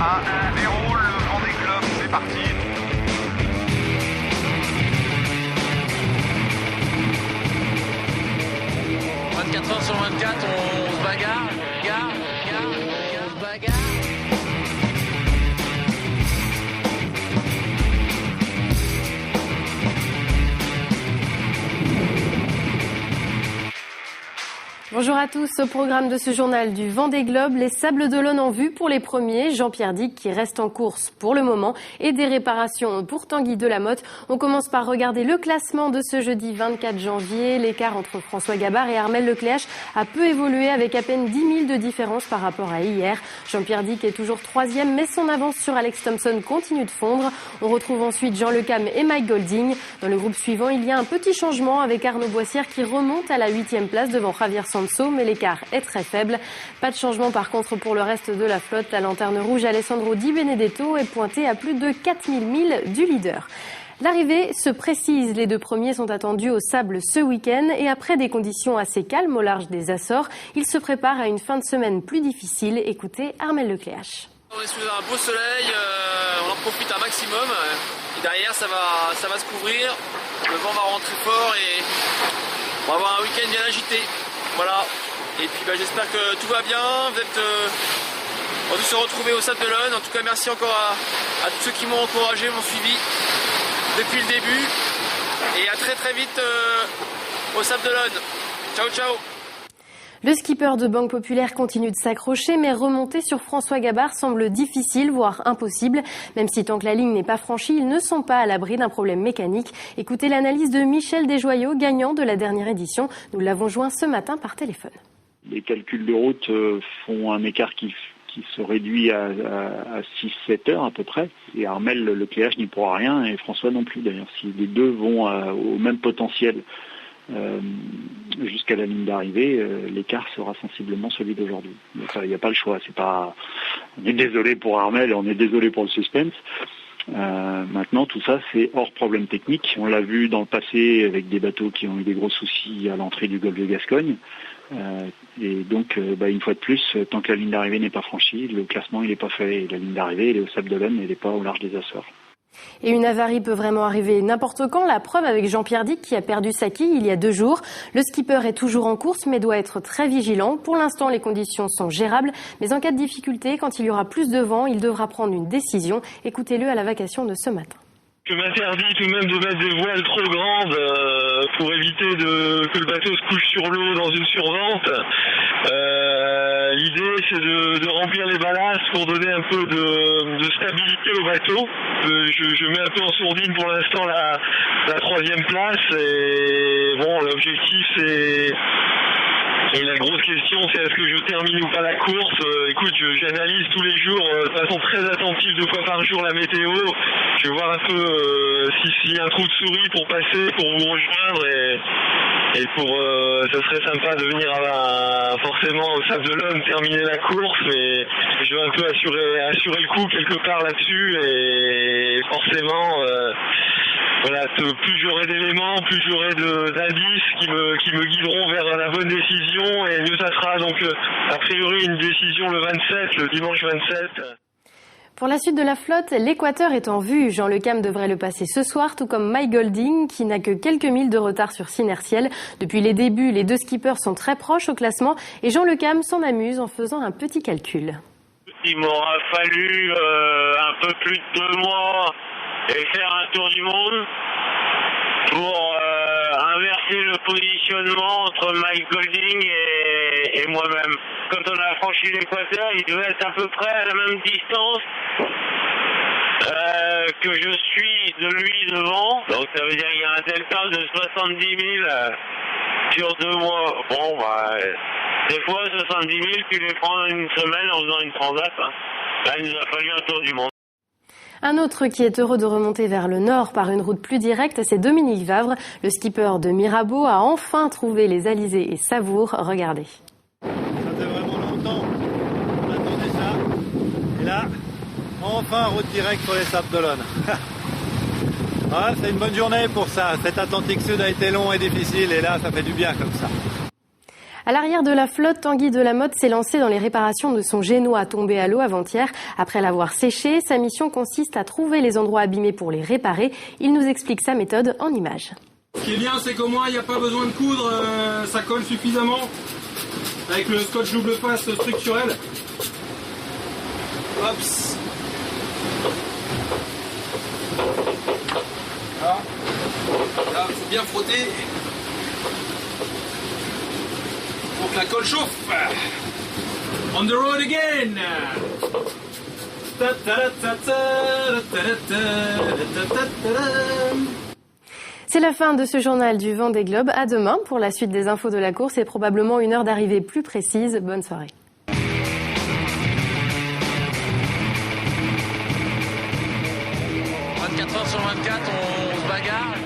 1-0, le Vendée Globe, c'est parti. 24 heures sur 24, on se bagarre, on se bagarre. Bonjour à tous. Au programme de ce journal du Vendée Globe, les Sables d'Olonne en vue pour les premiers. Jean-Pierre Dick qui reste en course pour le moment et des réparations pour Tanguy Delamotte. On commence par regarder le classement de ce jeudi 24 janvier. L'écart entre François Gabard et Armel Lecléache a peu évolué avec à peine 10 000 de différence par rapport à hier. Jean-Pierre Dick est toujours troisième, mais son avance sur Alex Thompson continue de fondre. On retrouve ensuite Jean Lecam et Mike Golding. Dans le groupe suivant, il y a un petit changement avec Arnaud Boissière qui remonte à la 8e place devant Javier Santos, mais l'écart est très faible. Pas de changement par contre pour le reste de la flotte. La lanterne rouge Alessandro Di Benedetto est pointé à plus de 4000 milles du leader. L'arrivée se précise. Les deux premiers sont attendus au Sable ce week-end et après des conditions assez calmes au large des Açores, ils se préparent à une fin de semaine plus difficile. Écoutez Armel Lecléache. On est sous un beau soleil, on en profite un maximum. Et derrière, ça va se couvrir. Le vent va rentrer fort et on va avoir un week-end bien agité. Voilà. Et puis j'espère que tout va bien. On va se retrouver au Sable d'Olonne. En tout cas, merci encore à tous ceux qui m'ont encouragé, m'ont suivi depuis le début. Et à très très vite au Sable d'Olonne. Ciao, ciao. Le skipper de Banque Populaire continue de s'accrocher, mais remonter sur François Gabard semble difficile, voire impossible. Même si tant que la ligne n'est pas franchie, ils ne sont pas à l'abri d'un problème mécanique. Écoutez l'analyse de Michel Desjoyaux, gagnant de la dernière édition. Nous l'avons joint ce matin par téléphone. Les calculs de route font un écart qui se réduit à 6-7 heures à peu près. Et Armel Lecléache n'y pourra rien et François non plus d'ailleurs. Si les deux vont au même potentiel jusqu'à la ligne d'arrivée, l'écart sera sensiblement celui d'aujourd'hui. Il n'y a pas le choix. On est désolé pour Armel et on est désolé pour le suspense. Maintenant, tout ça, c'est hors problème technique. On l'a vu dans le passé avec des bateaux qui ont eu des gros soucis à l'entrée du golfe de Gascogne. Et donc, une fois de plus, tant que la ligne d'arrivée n'est pas franchie, le classement il n'est pas fait. Et la ligne d'arrivée, elle est au Sable d'Olonne, elle n'est pas au large des Açores. Et une avarie peut vraiment arriver n'importe quand. La preuve avec Jean-Pierre Dick qui a perdu sa quille il y a 2 jours. Le skipper est toujours en course mais doit être très vigilant. Pour l'instant, les conditions sont gérables. Mais en cas de difficulté, quand il y aura plus de vent, il devra prendre une décision. Écoutez-le à la vacation de ce matin. Je m'interdis tout de même de mettre des voiles trop grandes pour éviter que le bateau se couche sur l'eau dans une survente. L'idée c'est de remplir les ballasses pour donner un peu de stabilité au bateau. Je mets un peu en sourdine pour l'instant la 3e place et bon, l'objectif c'est... Et la grosse question, c'est est-ce que je termine ou pas la course. Écoute, j'analyse tous les jours de façon très attentive 2 fois par jour la météo. Je vais voir un peu s'il y a un trou de souris pour passer, pour vous rejoindre et pour ça serait sympa de venir forcément au Sable d'Olonne terminer la course, mais je vais un peu assurer le coup quelque part là-dessus et forcément voilà, plus j'aurai d'éléments, plus j'aurai d'indices qui me guideront vers la bonne décision et mieux ça sera. Donc a priori une décision le dimanche 27. Pour la suite de la flotte, l'Équateur est en vue. Jean Lecam devrait le passer ce soir, tout comme Mike Golding, qui n'a que quelques milles de retard sur Sinertiel. Depuis les débuts, les deux skippers sont très proches au classement et Jean Lecam s'en amuse en faisant un petit calcul. Il m'aura fallu un peu plus de 2 mois et faire un tour du monde pour inverser le positionnement entre Mike Golding et moi-même. Quand on a franchi l'équateur, il devait être à peu près à la même distance que je suis de lui devant. Donc ça veut dire qu'il y a un delta de 70 000 sur 2 mois. Bon, des fois 70 000, tu les prends une semaine en faisant une transat. Là, il nous a fallu un tour du monde. Un autre qui est heureux de remonter vers le nord par une route plus directe, c'est Dominique Vavre. Le skipper de Mirabeau a enfin trouvé les alizés et Savour. Regardez. Ça fait vraiment longtemps. On attendait ça. Et là, enfin route directe pour les Sables d'Olonne. C'est une bonne journée pour ça. Cet Atlantique Sud a été long et difficile et là, ça fait du bien comme ça. À l'arrière de la flotte, Tanguy Delamotte s'est lancé dans les réparations de son génois tombé à l'eau avant-hier. Après l'avoir séché, sa mission consiste à trouver les endroits abîmés pour les réparer. Il nous explique sa méthode en images. Ce qui est bien, c'est qu'au moins il n'y a pas besoin de coudre, ça colle suffisamment avec le scotch double face structurel. Hops. Là, il faut bien frotter pour que la colle chauffe. On the road again. C'est la fin de ce journal du Vendée Globe. À demain pour la suite des infos de la course et probablement une heure d'arrivée plus précise. Bonne soirée. 24 heures sur 24, on se bagarre.